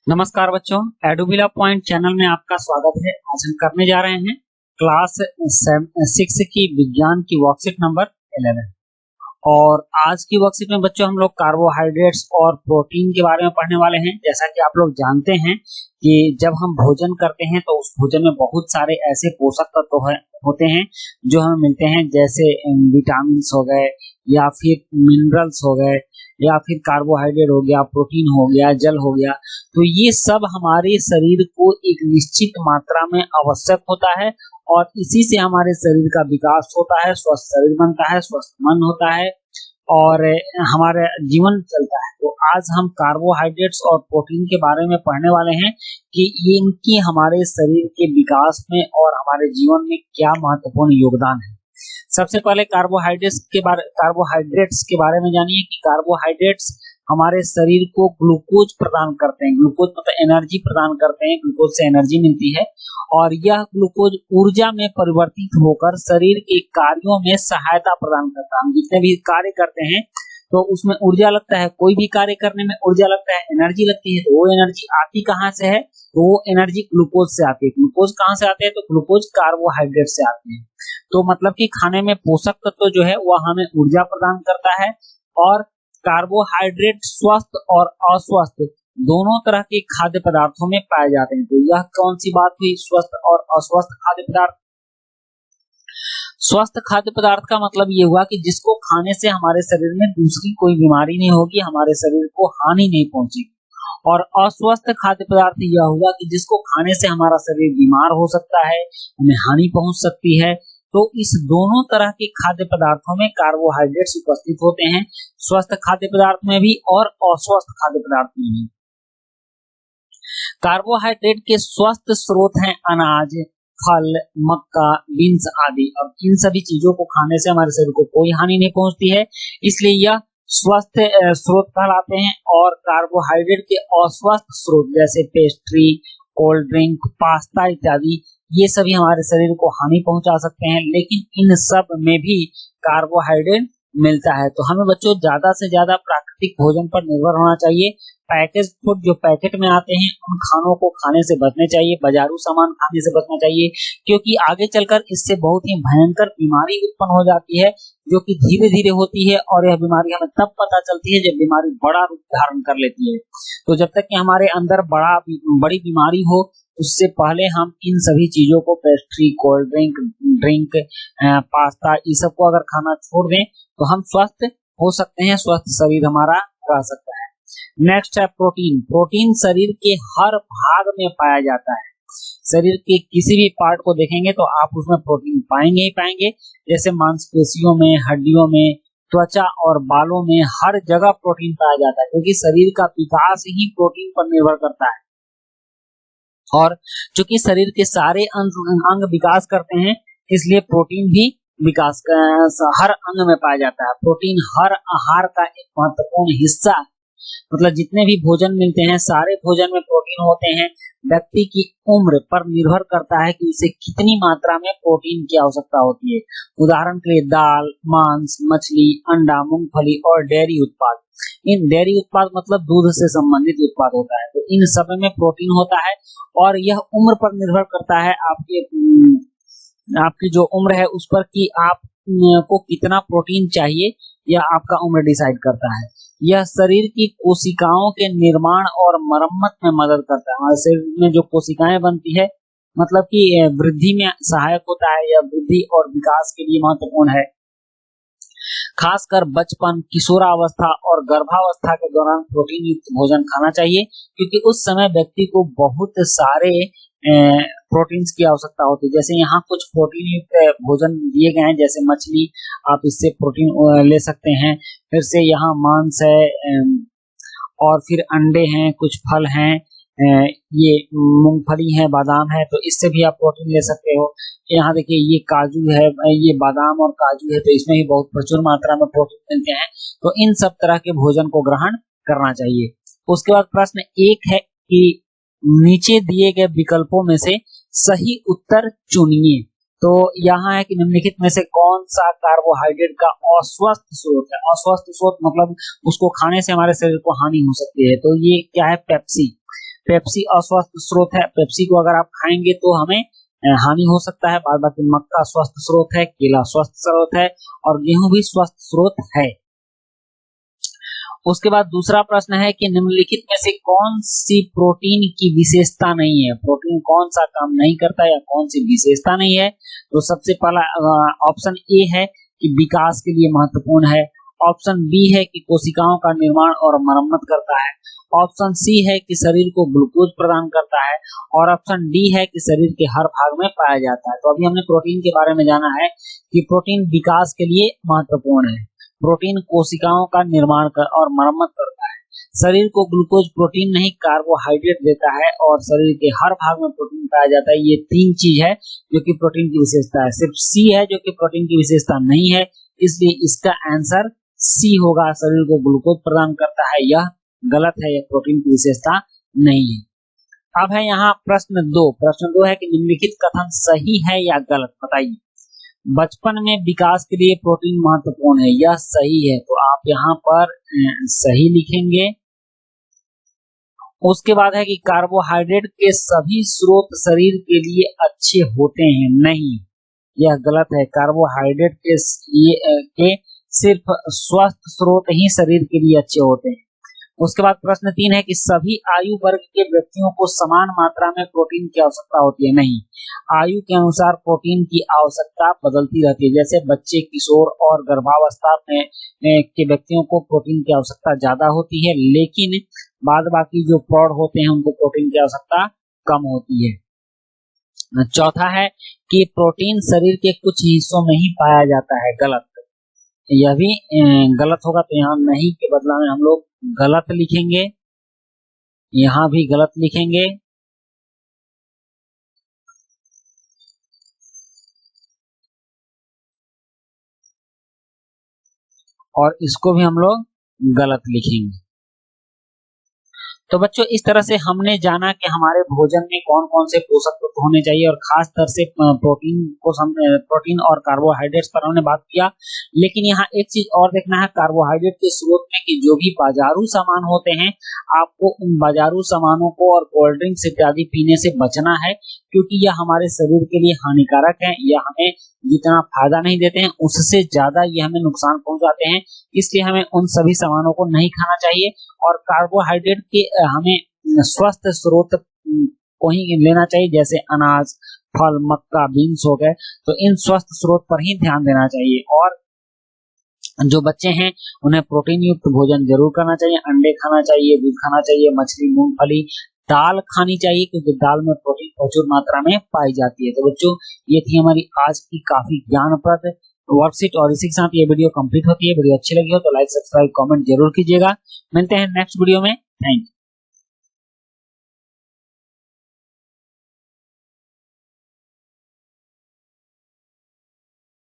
नमस्कार बच्चों, एडुबिला point channel में आपका स्वागत है। आज हम करने जा रहे हैं क्लास 6 की विज्ञान की वर्कशीट नंबर 11। और आज की वर्कशीट में बच्चों हम लोग कार्बोहाइड्रेट्स और प्रोटीन के बारे में पढ़ने वाले हैं। जैसा कि आप लोग जानते हैं कि जब हम भोजन करते हैं तो उस भोजन में बहुत सारे ऐसे पोषक तत्व होते हैं जो हमें मिलते हैं, जैसे विटामिन हो गए या फिर मिनरल्स हो गए या फिर कार्बोहाइड्रेट हो गया, प्रोटीन हो गया, जल हो गया। तो ये सब हमारे शरीर को एक निश्चित मात्रा में आवश्यक होता है और इसी से हमारे शरीर का विकास होता है, स्वस्थ शरीर बनता है, स्वस्थ मन होता है और हमारा जीवन चलता है। तो आज हम कार्बोहाइड्रेट्स और प्रोटीन के बारे में पढ़ने वाले हैं कि ये इनकी हमारे शरीर के विकास में और हमारे जीवन में क्या महत्वपूर्ण योगदान है। सबसे पहले कार्बोहाइड्रेट्स के बारे में जानिए कि कार्बोहाइड्रेट्स हमारे शरीर को ग्लूकोज प्रदान करते हैं। ग्लूकोज मतलब एनर्जी प्रदान करते हैं, ग्लूकोज से एनर्जी मिलती है और यह ग्लूकोज ऊर्जा में परिवर्तित होकर शरीर के कार्यों में सहायता प्रदान करता है। हम जितने भी कार्य करते हैं तो उसमें ऊर्जा लगता है, कोई भी कार्य करने में ऊर्जा लगता है, एनर्जी लगती है। तो वो एनर्जी आती कहाँ से है? तो वो एनर्जी ग्लूकोज से आती है। ग्लूकोज कहाँ से आते हैं? तो ग्लूकोज कार्बोहाइड्रेट से आते हैं। तो मतलब कि खाने में पोषक तत्व जो है वह हमें ऊर्जा प्रदान करता है और कार्बोहाइड्रेट स्वस्थ और अस्वस्थ दोनों तरह के खाद्य पदार्थों में पाए जाते हैं। तो यह कौन सी बात हुई, स्वस्थ और अस्वस्थ खाद्य पदार्थ? स्वस्थ खाद्य पदार्थ का मतलब ये हुआ कि जिसको खाने से हमारे शरीर में दूसरी कोई बीमारी नहीं होगी, हमारे शरीर को हानि नहीं पहुंचेगी। और अस्वस्थ खाद्य पदार्थ यह हुआ कि जिसको खाने से हमारा शरीर बीमार हो सकता है, हमें हानि पहुंच सकती है। तो इस दोनों तरह के खाद्य पदार्थों में कार्बोहाइड्रेट्स उपस्थित होते हैं, स्वस्थ खाद्य पदार्थ में भी और अस्वस्थ खाद्य पदार्थ में भी। कार्बोहाइड्रेट के स्वस्थ स्रोत हैं अनाज, फल, मक्का, बीन्स आदि। और इन सभी चीजों को खाने से हमारे शरीर को कोई हानि नहीं पहुंचती है, इसलिए यह स्वस्थ स्रोत कहलाते हैं। और कार्बोहाइड्रेट के अस्वस्थ स्रोत जैसे पेस्ट्री, कोल्ड ड्रिंक, पास्ता इत्यादि, ये सभी हमारे शरीर को हानि पहुंचा सकते हैं, लेकिन इन सब में भी कार्बोहाइड्रेट मिलता है। तो हमें बच्चों ज्यादा से ज्यादा प्राकृतिक भोजन पर निर्भर होना चाहिए। पैकेज फूड जो पैकेट में आते हैं उन खानों को खाने से बचने चाहिए, बाजारू सामान खाने से बचना चाहिए, क्योंकि आगे चलकर इससे बहुत ही भयंकर बीमारी उत्पन्न हो जाती है जो कि धीरे धीरे होती है। और यह बीमारी हमें तब पता चलती है जब बीमारी बड़ा रूप धारण कर लेती है। तो जब तक कि हमारे अंदर बड़ी बीमारी हो, उससे पहले हम इन सभी चीजों को, पेस्ट्री, कोल्ड ड्रिंक, पास्ता, ये सब को अगर खाना छोड़ दें तो हम स्वस्थ हो सकते हैं, स्वस्थ शरीर हमारा रह सकता है। नेक्स्ट है प्रोटीन। प्रोटीन शरीर के हर भाग में पाया जाता है। शरीर के किसी भी पार्ट को देखेंगे तो आप उसमें प्रोटीन पाएंगे ही पाएंगे, जैसे मांसपेशियों में, हड्डियों में, त्वचा और बालों में, हर जगह प्रोटीन पाया जाता है, क्योंकि शरीर का विकास ही प्रोटीन पर निर्भर करता है। और चूंकि शरीर के सारे अंग विकास करते हैं, इसलिए प्रोटीन भी विकास हर अंग में पाया जाता है। प्रोटीन हर आहार का एक महत्वपूर्ण हिस्सा है। मतलब जितने भी भोजन मिलते हैं, सारे भोजन में प्रोटीन होते हैं। व्यक्ति की उम्र पर निर्भर करता है कि उसे कितनी मात्रा में प्रोटीन की आवश्यकता होती है। उदाहरण के लिए दाल, मांस, मछली, अंडा, मूंगफली और डेयरी उत्पाद। इन डेयरी उत्पाद मतलब दूध से संबंधित उत्पाद होता है। तो इन सब में प्रोटीन होता है और यह उम्र पर निर्भर करता है, आपकी जो उम्र है उस पर कि आप को कितना प्रोटीन चाहिए, यह आपका उम्र डिसाइड करता है। यह शरीर की कोशिकाओं के निर्माण और मरम्मत में मदद करता है। हमारे शरीर में जो कोशिकाएं बनती है, मतलब कि वृद्धि में सहायक होता है, यह वृद्धि और विकास के लिए महत्वपूर्ण है। खासकर बचपन, किशोरावस्था और गर्भावस्था के दौरान प्रोटीन युक्त भोजन खाना चाहिए, क्योंकि उस समय व्यक्ति को बहुत सारे प्रोटीन्स की आवश्यकता होती है। जैसे यहाँ कुछ प्रोटीन युक्त भोजन दिए गए हैं, जैसे मछली, आप इससे प्रोटीन ले सकते हैं। फिर से यहाँ मांस है और फिर अंडे हैं, कुछ फल हैं, ये मूंगफली है, बादाम है, तो इससे भी आप प्रोटीन ले सकते हो। यहाँ देखिए ये काजू है, ये बादाम और काजू है, तो इसमें भी बहुत प्रचुर मात्रा में प्रोटीन मिलते हैं। तो इन सब तरह के भोजन को ग्रहण करना चाहिए। उसके बाद प्रश्न एक है कि नीचे दिए गए विकल्पों में से सही उत्तर चुनिए। तो यहाँ है कि निम्नलिखित में से कौन सा कार्बोहाइड्रेट का अस्वस्थ स्रोत है। अस्वस्थ स्रोत मतलब उसको खाने से हमारे शरीर को हानि हो सकती है। तो ये क्या है? पेप्सी। पेप्सी अस्वस्थ स्रोत है, पेप्सी को अगर आप खाएंगे तो हमें हानि हो सकता है। बाद बाकी मक्का स्वस्थ स्रोत है, केला स्वस्थ स्रोत है और गेहूं भी स्वस्थ स्रोत है। उसके बाद दूसरा प्रश्न है कि निम्नलिखित में से कौन सी प्रोटीन की विशेषता नहीं है, प्रोटीन कौन सा काम नहीं करता या कौन सी विशेषता नहीं है। तो सबसे पहला ऑप्शन ए है कि विकास के लिए महत्वपूर्ण है, ऑप्शन बी है कि कोशिकाओं का निर्माण और मरम्मत करता है, ऑप्शन सी है कि शरीर को ग्लूकोज प्रदान करता है और ऑप्शन डी है कि शरीर के हर भाग में पाया जाता है। तो अभी हमने प्रोटीन के बारे में जाना है कि प्रोटीन विकास के लिए महत्वपूर्ण है, प्रोटीन कोशिकाओं का निर्माण और मरम्मत करता है, शरीर को ग्लूकोज प्रोटीन नहीं कार्बोहाइड्रेट देता है और शरीर के हर भाग में प्रोटीन पाया जाता है। ये तीन चीज है जो कि प्रोटीन की विशेषता है। सिर्फ सी है जो कि प्रोटीन की विशेषता नहीं है, इसलिए इसका आंसर सी होगा, शरीर को ग्लूकोज प्रदान करता है। यह गलत है, यह प्रोटीन की विशेषता नहीं है। अब है यहाँ प्रश्न दो है कि निम्नलिखित कथन सही है या गलत, बताइए। बचपन में विकास के लिए प्रोटीन महत्वपूर्ण है, यह सही है, तो आप यहाँ पर सही लिखेंगे। उसके बाद है कि कार्बोहाइड्रेट के सभी स्रोत शरीर के लिए अच्छे होते हैं, नहीं, यह गलत है। कार्बोहाइड्रेट के सिर्फ स्वस्थ स्रोत ही शरीर के लिए अच्छे होते हैं। उसके बाद प्रश्न 3 है कि सभी आयु वर्ग के व्यक्तियों को समान मात्रा में प्रोटीन की आवश्यकता होती है, नहीं, आयु के अनुसार प्रोटीन की आवश्यकता बदलती रहती है। जैसे बच्चे, किशोर और गर्भावस्था में के व्यक्तियों को प्रोटीन की आवश्यकता ज्यादा होती है, लेकिन बाद बाकी जो प्रौढ़ होते हैं उनको प्रोटीन की आवश्यकता कम होती है। चौथा है कि प्रोटीन शरीर के कुछ हिस्सों में ही पाया जाता है, गलत, यह भी गलत होगा। तो यहाँ नहीं के बदला में हम लोग गलत लिखेंगे, यहाँ भी गलत लिखेंगे। और इसको भी हम लोग गलत लिखेंगे। तो बच्चों इस तरह से हमने जाना कि हमारे भोजन में कौन कौन से पोषक तत्व होने चाहिए और खास तौर से प्रोटीन और कार्बोहाइड्रेट्स पर हमने बात किया। लेकिन यहाँ एक चीज और देखना है कार्बोहाइड्रेट के स्रोत में कि जो भी बाजारू सामान होते हैं, आपको उन बाजारू सामानों को और कोल्ड ड्रिंक्स इत्यादि पीने से बचना है, क्योंकि यह हमारे शरीर के लिए हानिकारक है। यह हमें जितना फायदा नहीं देते हैं उससे ज्यादा ये हमें नुकसान पहुंचाते हैं, इसलिए हमें उन सभी सामानों को नहीं खाना चाहिए। और कार्बोहाइड्रेट के हमें स्वस्थ स्रोत को ही लेना चाहिए, जैसे अनाज, फल, मक्का, बीन्स हो गए, तो इन स्वस्थ स्रोत पर ही ध्यान देना चाहिए। और जो बच्चे हैं उन्हें प्रोटीन युक्त भोजन जरूर करना चाहिए, अंडे खाना चाहिए, दूध खाना चाहिए, मछली, मूंगफली, दाल खानी चाहिए, क्योंकि दाल में प्रोटीन प्रचुर मात्रा में पाई जाती है। तो बच्चों ये थी हमारी आज की काफी ज्ञानप्रद वर्कशीट और इसी के साथ ये वीडियो कंप्लीट होती है। वीडियो अच्छी लगी हो तो लाइक, सब्सक्राइब, कमेंट जरूर कीजिएगा। मिलते हैं नेक्स्ट वीडियो में। Thank you.